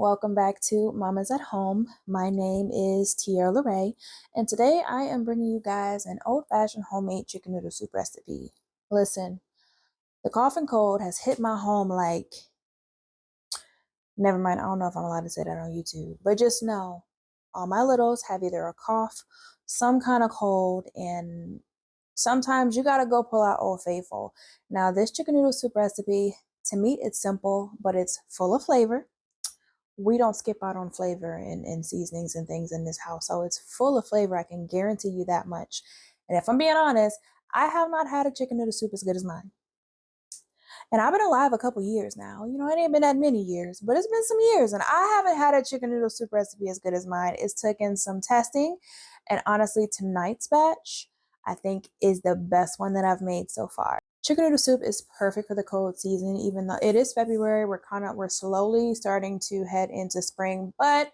Welcome back to Mama's at Home. My name is Tierra Lerae, and today I am bringing you guys an old-fashioned homemade chicken noodle soup recipe. Listen, the cough and cold has hit my home like, never mind, I don't know if I'm allowed to say that on YouTube, but just know all my littles have either a cough, some kind of cold, and sometimes you gotta go pull out Old Faithful. Now, this chicken noodle soup recipe, to me, it's simple, but it's full of flavor. We don't skip out on flavor and seasonings and things in this house. So it's full of flavor. I can guarantee you that much. And if I'm being honest, I have not had a chicken noodle soup as good as mine. And I've been alive a couple years now. You know, it ain't been that many years, but it's been some years. And I haven't had a chicken noodle soup recipe as good as mine. It's taken some testing. And honestly, tonight's batch, I think, is the best one that I've made so far. Chicken noodle soup is perfect for the cold season, even though it is February. We're slowly starting to head into spring, but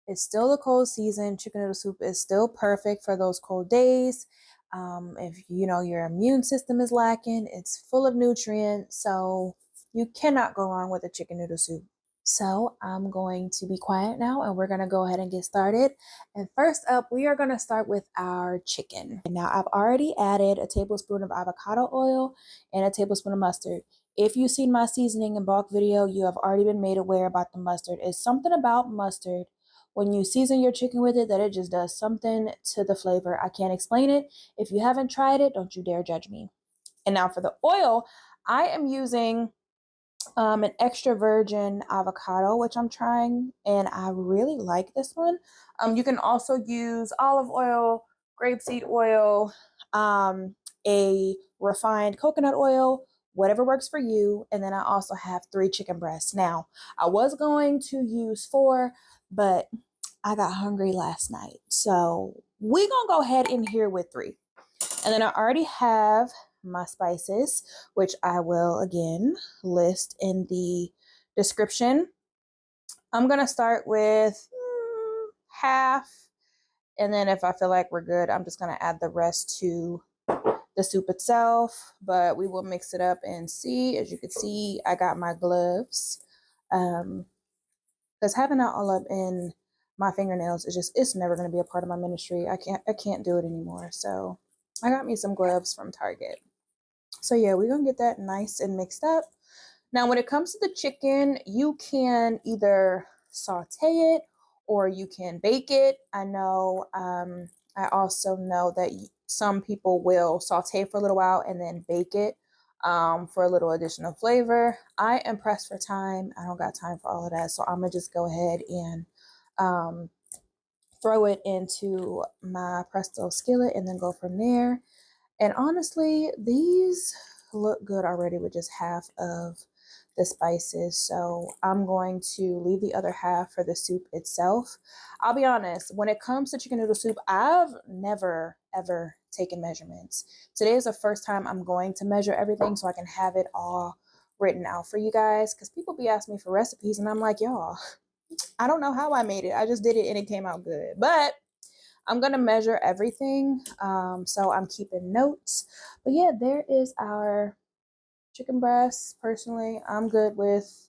it's still the cold season. Chicken noodle soup is still perfect for those cold days. If you know your immune system is lacking, it's full of nutrients, so you cannot go wrong with a chicken noodle soup. So I'm going to be quiet now and we're going to go ahead and get started. And first up, we are going to start with our chicken. Now I've already added a tablespoon of avocado oil and a tablespoon of mustard. If you've seen my seasoning and bulk video, you have already been made aware about the mustard. It's something about mustard when you season your chicken with it that it just does something to the flavor. I can't explain it. If you haven't tried it, don't you dare judge me. And now for the oil, I am using an extra virgin avocado, which I'm trying, and I really like this one. You can also use olive oil, grapeseed oil, a refined coconut oil, whatever works for you. And then I also have 3 chicken breasts. Now, I was going to use 4, but I got hungry last night. So we're going to go ahead in here with 3. And then I already have my spices, which I will again list in the description. I'm going to start with half. And then if I feel like we're good, I'm just going to add the rest to the soup itself. But we will mix it up and see. As you can see, I got my gloves. Because having that all up in my fingernails is just, it's never going to be a part of my ministry. I can't do it anymore. So I got me some gloves from Target. So yeah, we're going to get that nice and mixed up. Now, when it comes to the chicken, you can either saute it or you can bake it. I know, I also know that some people will saute for a little while and then bake it for a little additional flavor. I am pressed for time. I don't got time for all of that. So I'm going to just go ahead and throw it into my presto skillet and then go from there. And honestly, these look good already with just half of the spices. So I'm going to leave the other half for the soup itself. I'll be honest, when it comes to chicken noodle soup, I've never, ever taken measurements. Today is the first time I'm going to measure everything so I can have it all written out for you guys. Because people be asking me for recipes and I'm like, y'all, I don't know how I made it. I just did it and it came out good. But I'm going to measure everything, so I'm keeping notes. But yeah, there is our chicken breast. Personally, I'm good with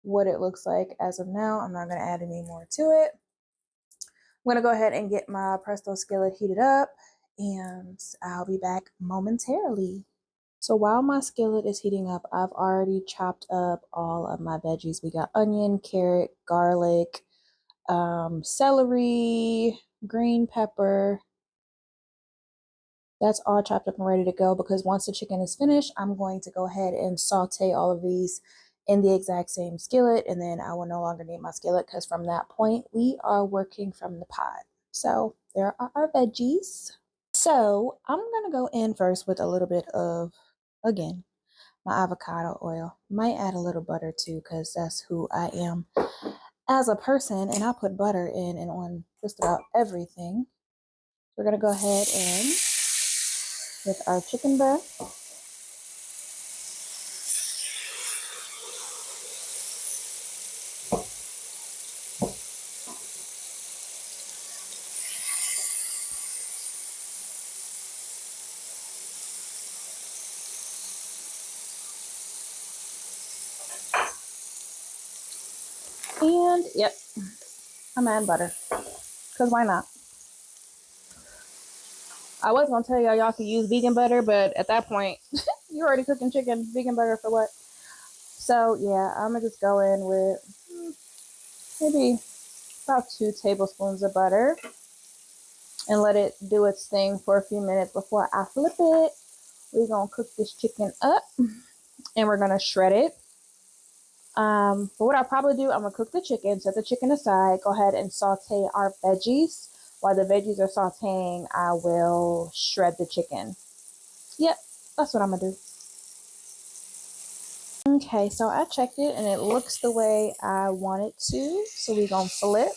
what it looks like as of now. I'm not going to add any more to it. I'm going to go ahead and get my presto skillet heated up, and I'll be back momentarily. So while my skillet is heating up, I've already chopped up all of my veggies. We got onion, carrot, garlic, celery, green pepper. That's all chopped up and ready to go because once the chicken is finished, I'm going to go ahead and saute all of these in the exact same skillet, and then I will no longer need my skillet because from that point, we are working from the pot. So there are our veggies. So I'm going to go in first with a little bit of, again, my avocado oil. Might add a little butter too because that's who I am as a person, and I put butter in and on just about everything. We're going to go ahead and with our chicken breast. And yep, I'm adding butter. Because why not? I was going to tell y'all could use vegan butter, but at that point, you're already cooking chicken. Vegan butter for what? So yeah, I'm going to just go in with maybe about 2 tablespoons of butter and let it do its thing for a few minutes before I flip it. We're going to cook this chicken up and we're going to shred it. But what I'll probably do, I'm going to cook the chicken, set the chicken aside, go ahead and saute our veggies. While the veggies are sauteing, I will shred the chicken. Yep, that's what I'm going to do. Okay, so I checked it and it looks the way I want it to. So we're going to flip.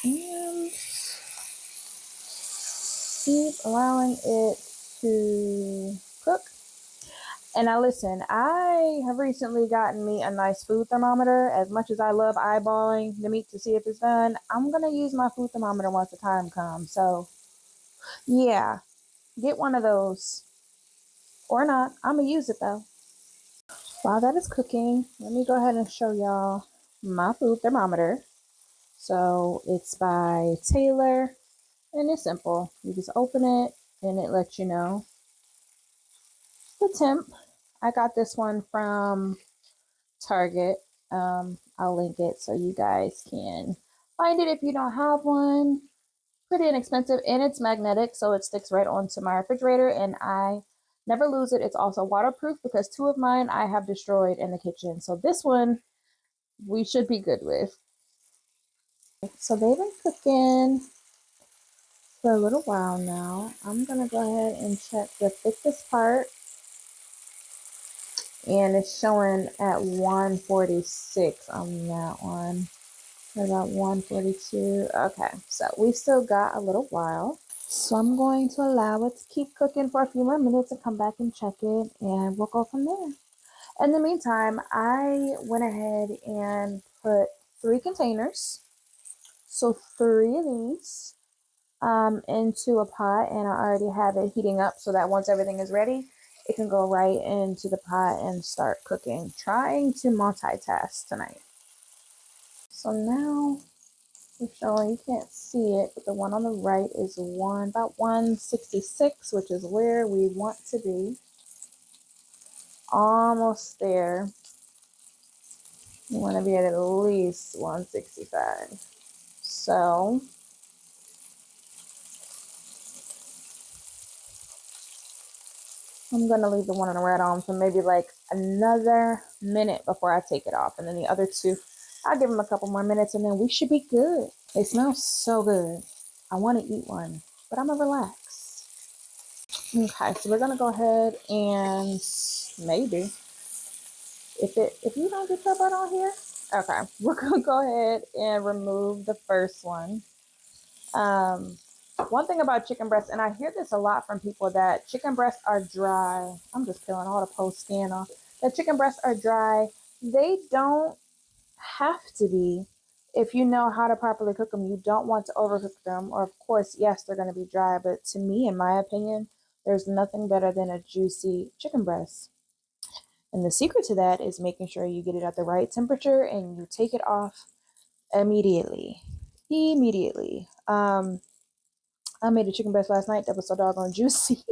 And keep allowing it to cook. And now listen, I have recently gotten me a nice food thermometer. As much as I love eyeballing the meat to see if it's done, I'm going to use my food thermometer once the time comes. So yeah, get one of those. Or not, I'm going to use it though. While that is cooking, let me go ahead and show y'all my food thermometer. So it's by Taylor and it's simple. You just open it and it lets you know the temp. I got this one from Target. I'll link it so you guys can find it if you don't have one. Pretty inexpensive and it's magnetic, so it sticks right onto my refrigerator and I never lose it. It's also waterproof because 2 of mine I have destroyed in the kitchen. So this one we should be good with. So they've been cooking for a little while now. I'm gonna go ahead and check the thickest part. And it's showing at 146 on that one. About 142. Okay, so we still got a little while. So I'm going to allow it to keep cooking for a few more minutes and come back and check it and we'll go from there. In the meantime, I went ahead and put 3 containers. So 3 of these into a pot and I already have it heating up so that once everything is ready, it can go right into the pot and start cooking. Trying to multitask tonight. So now we're showing, you can't see it, but the one on the right is about 166, which is where we want to be. Almost there. You want to be at least 165. So I'm going to leave the one on the red on for maybe like another minute before I take it off. And then the other 2, I'll give them a couple more minutes and then we should be good. They smell so good. I want to eat one, but I'm going to relax. Okay, so we're going to go ahead and maybe, if you don't get your butt on here, okay, we're going to go ahead and remove the first one. One thing about chicken breasts, and I hear this a lot from people, that chicken breasts are dry. I'm just peeling all the post skin off. That chicken breasts are dry. They don't have to be if you know how to properly cook them. You don't want to overcook them. Or, of course, yes, they're going to be dry. But to me, in my opinion, there's nothing better than a juicy chicken breast. And the secret to that is making sure you get it at the right temperature and you take it off immediately. I made a chicken breast last night that was so doggone juicy.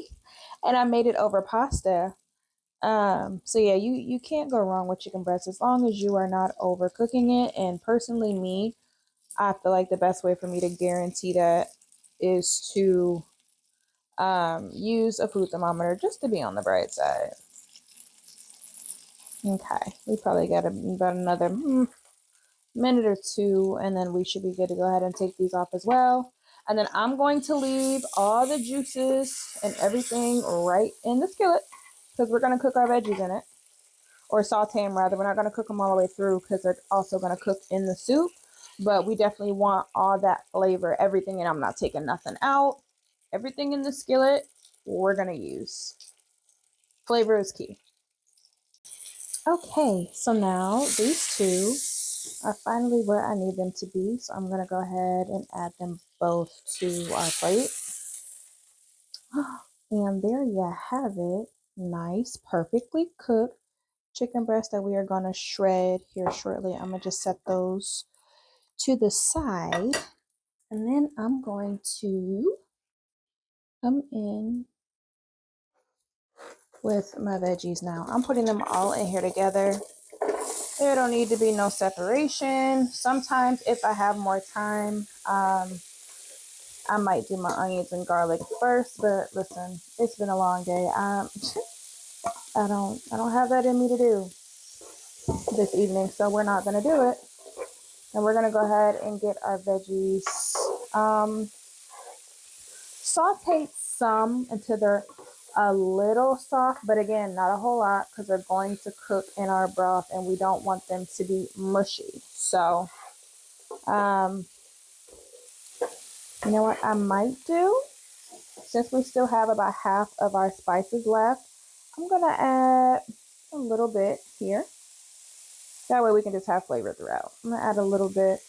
And I made it over pasta. So yeah, you can't go wrong with chicken breast as long as you are not overcooking it. And personally, me, I feel like the best way for me to guarantee that is to use a food thermometer just to be on the bright side. Okay, we probably got about another minute or 2, and then we should be good to go ahead and take these off as well. And then I'm going to leave all the juices and everything right in the skillet because we're going to cook our veggies in it, or saute them rather. We're not going to cook them all the way through because they're also going to cook in the soup, but we definitely want all that flavor, everything, and I'm not taking nothing out. Everything in the skillet we're going to use. Flavor is key. Okay, so now these 2 are finally where I need them to be. So I'm going to go ahead and add them both to our plate. And there you have it. Nice, perfectly cooked chicken breasts that we are going to shred here shortly. I'm going to just set those to the side. And then I'm going to come in with my veggies now. I'm putting them all in here together. There don't need to be no separation. Sometimes if I have more time, I might do my onions and garlic first, but listen, it's been a long day. I don't have that in me to do this evening, so we're not gonna do it. And we're gonna go ahead and get our veggies sauteed some until they're a little soft, but again, not a whole lot because they're going to cook in our broth and we don't want them to be mushy. So, you know what I might do? Since we still have about half of our spices left, I'm gonna add a little bit here. That way we can just have flavor throughout. I'm gonna add a little bit,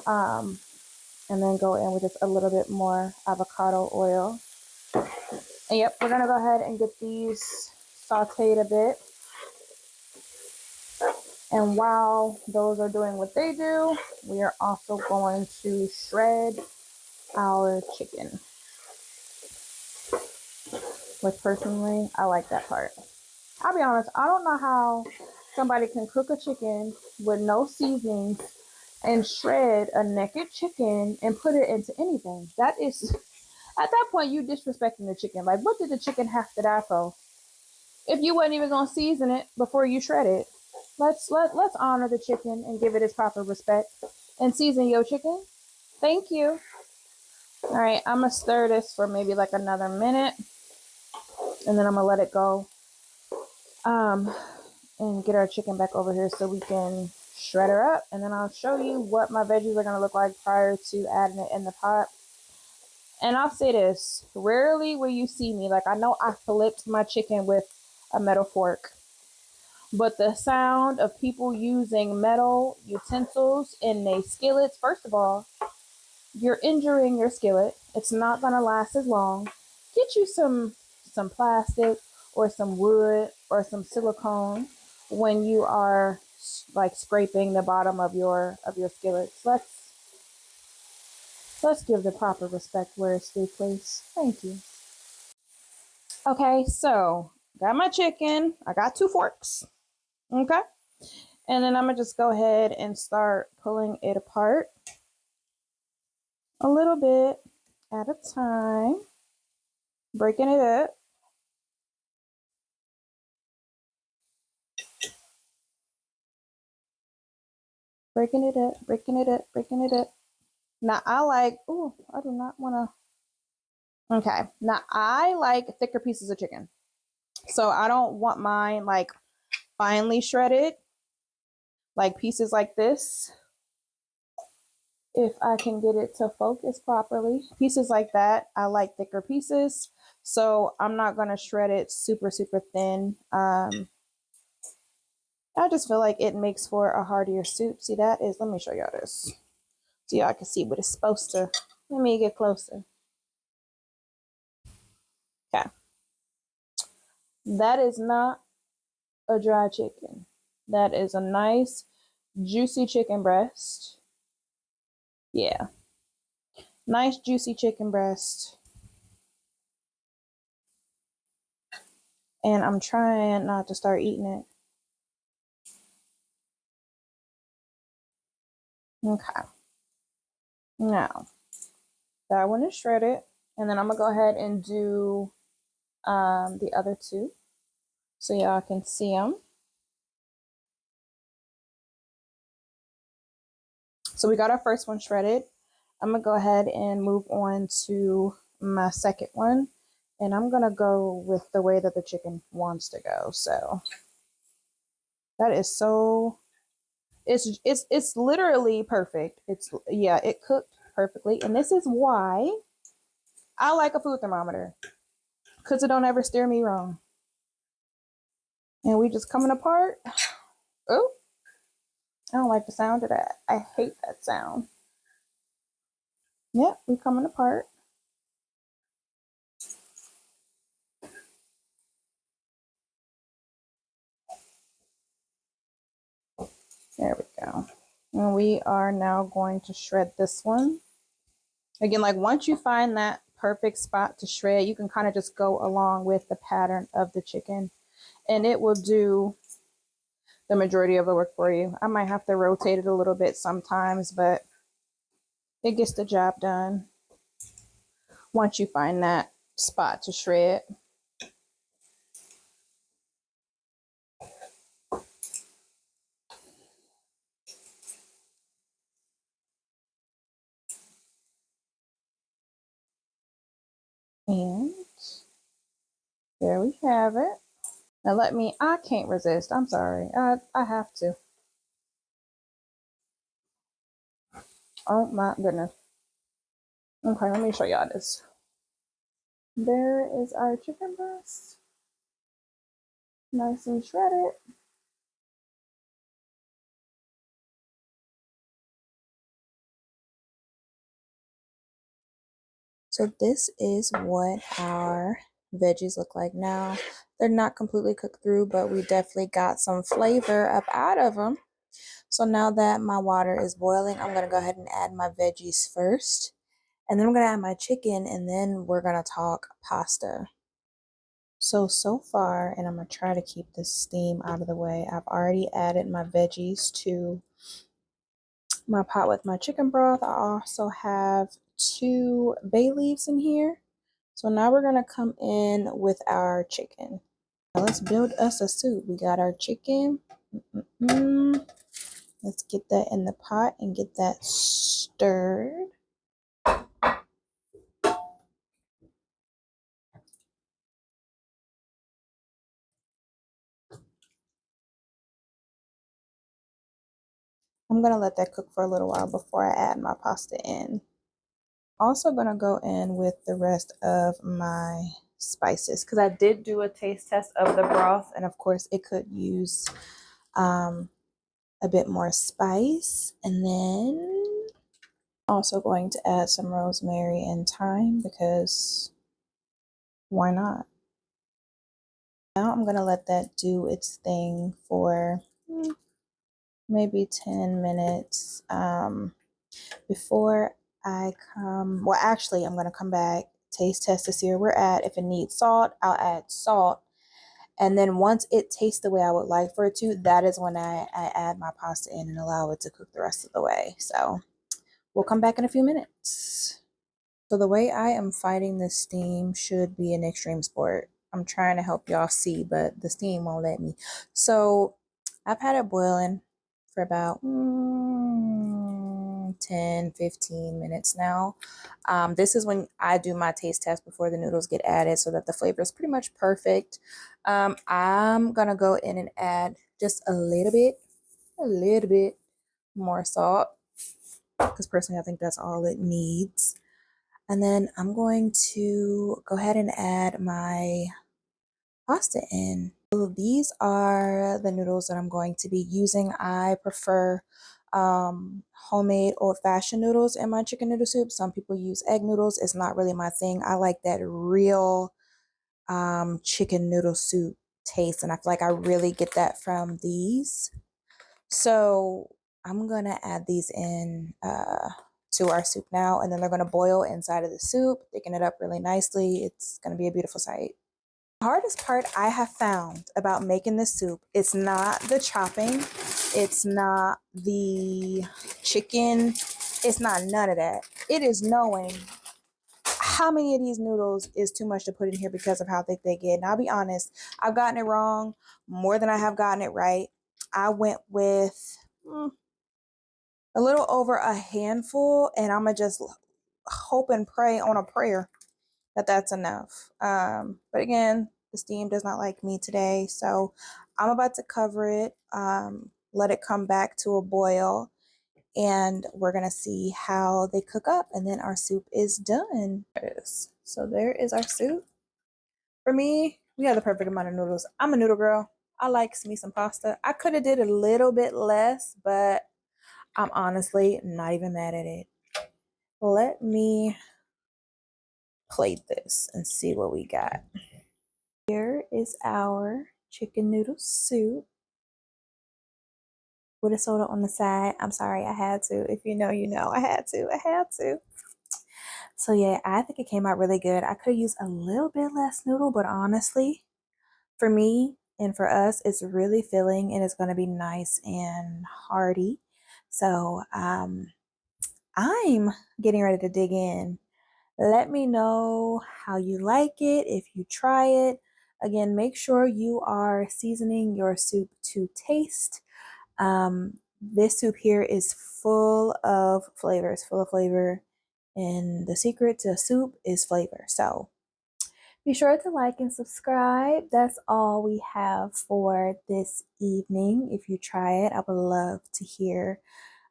and then go in with just a little bit more avocado oil. And yep, we're gonna go ahead and get these sauteed a bit. And while those are doing what they do, we are also going to shred our chicken. Which personally, I like that part. I'll be honest, I don't know how somebody can cook a chicken with no seasonings and shred a naked chicken and put it into anything. That is, at that point, you disrespecting the chicken. Like, what did the chicken have to die for? If you wasn't even gonna season it before you shred it, let's honor the chicken and give it its proper respect and season your chicken. Thank you. All right, I'm gonna stir this for maybe like another minute, and then I'm gonna let it go. And get our chicken back over here so we can shred her up, and then I'll show you what my veggies are going to look like prior to adding it in the pot. And I'll say this, rarely will you see me, like I know I flipped my chicken with a metal fork, but the sound of people using metal utensils in their skillets, first of all, you're injuring your skillet. It's not going to last as long. Get you some plastic or some wood or some silicone when you are like scraping the bottom of your skillets. Let's give the proper respect where it's due, please. Thank you. Okay, so got my chicken. I got 2 forks. Okay. And then I'm gonna just go ahead and start pulling it apart a little bit at a time, breaking it up. Breaking it up, breaking it up, breaking it up. Now I like, oh, I do not want to. Okay. Now I like thicker pieces of chicken. So I don't want mine like finely shredded, like pieces like this. If I can get it to focus properly. Pieces like that, I like thicker pieces. So I'm not going to shred it super, super thin. I just feel like it makes for a heartier soup. See, that is, let me show y'all this. So y'all can see what it's supposed to. Let me get closer. Okay. That is not a dry chicken. That is a nice, juicy chicken breast. Yeah. Nice, juicy chicken breast. And I'm trying not to start eating it. Okay. Now, that one is shredded. And then I'm going to go ahead and do the other 2 so y'all can see them. So we got our first one shredded. I'm going to go ahead and move on to my second one. And I'm going to go with the way that the chicken wants to go. So that is so, it's literally perfect. It cooked perfectly. And this is why I like a food thermometer, because it don't ever steer me wrong. And we just coming apart. Oh, I don't like the sound of that. I hate that sound. Yep, we coming apart. There we go. And we are now going to shred this one. Again, like once you find that perfect spot to shred, you can kind of just go along with the pattern of the chicken and it will do the majority of the work for you. I might have to rotate it a little bit sometimes, but it gets the job done once you find that spot to shred. And there we have it. Now I can't resist. I'm sorry. I have to. Oh my goodness. Okay, let me show y'all this. There is our chicken breast. Nice and shredded. So this is what our veggies look like now. They're not completely cooked through, but we definitely got some flavor up out of them. So now that my water is boiling, I'm going to go ahead and add my veggies first. And then I'm going to add my chicken, and then we're going to talk pasta. So far, and I'm going to try to keep this steam out of the way, I've already added my veggies to my pot with my chicken broth. I also have 2 bay leaves in here. So now we're going to come in with our chicken. Now let's build us a soup. We got our chicken. Let's get that in the pot and get that stirred. I'm going to let that cook for a little while before I add my pasta in. Also going to go in with the rest of my spices because I did do a taste test of the broth, and of course it could use a bit more spice. And then also going to add some rosemary and thyme because why not? Now I'm going to let that do its thing for maybe 10 minutes before I come. Well, actually, I'm going to come back, taste test to see where we're at. If it needs salt, I'll add salt. And then once it tastes the way I would like for it to, that is when I add my pasta in and allow it to cook the rest of the way. So we'll come back in a few minutes. So the way I am fighting the steam should be an extreme sport. I'm trying to help y'all see, but the steam won't let me. So I've had it boiling for about 10, 15 minutes now. This is when I do my taste test before the noodles get added so that the flavor is pretty much perfect. I'm gonna go in and add just a little bit more salt because personally I think that's all it needs. And then I'm going to go ahead and add my pasta in. So these are the noodles that I'm going to be using. I prefer homemade old-fashioned noodles in my chicken noodle soup. Some people use egg noodles. It's not really my thing. I like that real chicken noodle soup taste, and I feel like I really get that from these. So I'm gonna add these in to our soup now, and then they're gonna boil inside of the soup, thicken it up really nicely. It's gonna be a beautiful sight. The hardest part I have found about making this soup, it's not the chopping, it's not the chicken, it's not none of that. It is knowing how many of these noodles is too much to put in here because of how thick they get. And I'll be honest, I've gotten it wrong more than I have gotten it right. I went with a little over a handful, and I'm gonna just hope and pray on a prayer that that's enough. But again, the steam does not like me today, so I'm about to cover it, let it come back to a boil, and we're gonna see how they cook up, and then our soup is done. There it is. So there is our soup. For me, we have the perfect amount of noodles. I'm a noodle girl. I like me some pasta. I could have did a little bit less, but I'm honestly not even mad at it. Let me plate this and see what we got. Here is our chicken noodle soup. with a soda on the side. I'm sorry, I had to. If you know, you know, I had to. I had to. So yeah, I think it came out really good. I could use a little bit less noodle, but honestly, for me and for us, it's really filling and it's going to be nice and hearty. So I'm getting ready to dig in. Let me know how you like it if you try it. Again, make sure you are seasoning your soup to taste. This soup here is full of flavors, full of flavor, and the secret to soup is flavor. So be sure to like and subscribe. That's all we have for this evening. If you try it, I would love to hear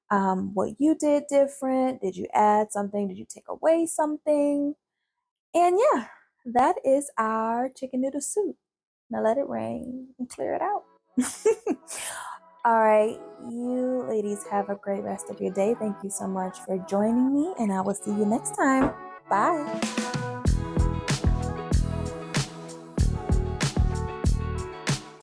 what you did different. Did you add something? Did you take away something? And yeah, that is our chicken noodle soup. Now let it rain and clear it out. All right, you ladies have a great rest of your day. Thank you so much for joining me, and I will see you next time. Bye.